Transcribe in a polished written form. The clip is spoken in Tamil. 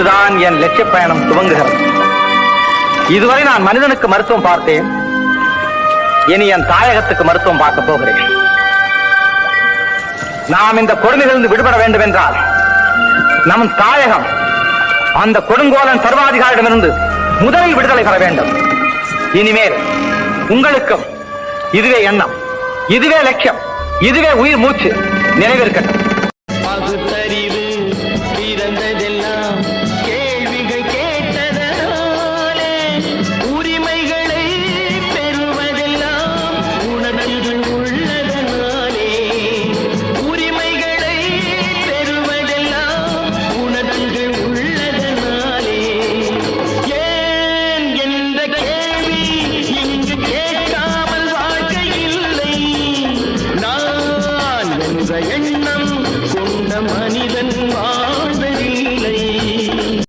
இன்றுதான் என் லட்சிய பயணம் துவங்குகிறது. இதுவரை நான் மனிதனுக்கு மருத்துவம் பார்த்தேன். இனி என் தாயகத்துக்கு மருத்துவம் பார்க்க போகிறேன். நாம் இந்த கொடுமைகளிலிருந்து விடுபட வேண்டும் என்றால் நம் தாயகம் அந்த கொடுங்கோலன் சர்வாதிகாரிடமிருந்து முதலில் விடுதலை பெற வேண்டும். இனிமேல் உங்களுக்கும் இதுவே எண்ணம், இதுவே லட்சியம், இதுவே உயிர் மூச்சு நினைவிருக்கட்டும்.